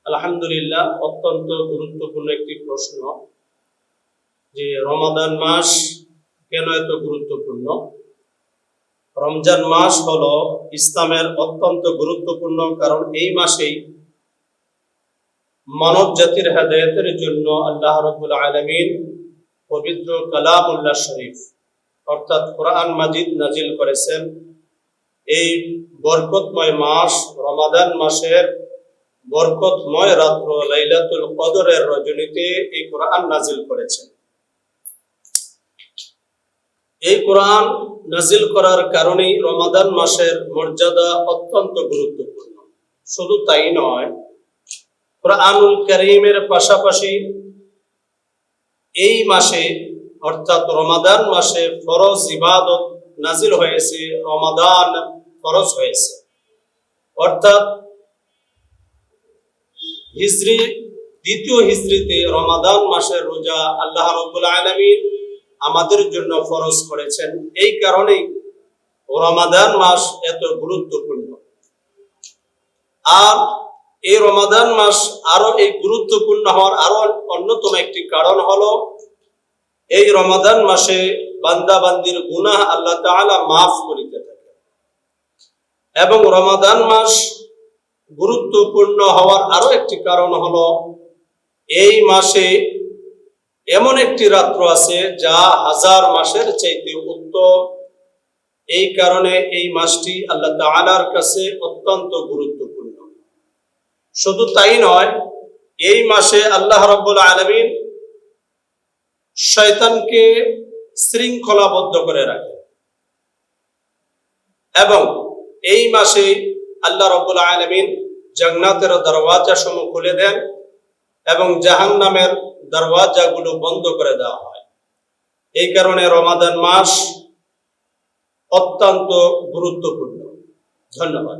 আলহামদুলিল্লাহ, অত্যন্ত গুরুত্বপূর্ণ একটি প্রশ্ন যে রমাদান মাস কেন এত গুরুত্বপূর্ণ। রমজান মাস হলো ইসলামের অত্যন্ত গুরুত্বপূর্ণ, কারণ এই মাসেই মানব জাতির হেদায়েতের জন্য আল্লাহ রাব্বুল আলামিন পবিত্র কালামুল্লাহ শরীফ অর্থাৎ কোরআন মাজিদ নাজিল করেছেন। এই বরকতময় মাস রমাদান মাসের বরকতময় রাত্র লাইলাতুল কদরের রজনীতে এই কোরআন নাজিল করেছেন। এই কোরআন নাজিল করার কারণেই রমাদান মাসের মর্যাদা অত্যন্ত গুরুত্বপূর্ণ। শুধু তাই নয়, কোরআনুল কারীমের পাশাপাশি এই মাসে অর্থাৎ রমাদান মাসে ফরজ ইবাদত নাজিল হয়েছে, রমাদান ফরজ হয়েছে। অর্থাৎ দ্বিতীয় হিজরিতে রমাদান মাসের রোজা আল্লাহ রাব্বুল আলামিন আমাদের জন্য ফরজ করেছেন। এই কারণেই রমাদান মাস এত গুরুত্বপূর্ণ। আর এই রমাদান মাস আরো এই গুরুত্বপূর্ণ হওয়ার আরো অন্যতম একটি কারণ হলো এই রমাদান মাসে বান্দা বান্দির গুনাহ আল্লাহ তাআলা মাফ করিতে থাকে। এবং রমাদান মাস গুরুত্বপূর্ণ হওয়ার আরো একটি কারণ হলো এই মাসে এমন একটি রাত্র আছে যা হাজার মাসের চাইতে উত্তম। এই কারণে এই মাসটি আল্লাহ তাআলার কাছে অত্যন্ত গুরুত্বপূর্ণ। শুধু তাই নয়, এই মাসে আল্লাহ রাব্বুল আলামিন শয়তানকে শৃঙ্খলাবদ্ধ করে রাখেন এবং এই মাসে আল্লাহ রাব্বুল আলামিন জান্নাতের দরওয়াজা সমূহ খুলে দেন এবং জাহান্নামের দরওয়াজাগুলো বন্ধ করে দেওয়া হয়। এই কারণে রমাদান মাস অত্যন্ত গুরুত্বপূর্ণ। ধন্যবাদ।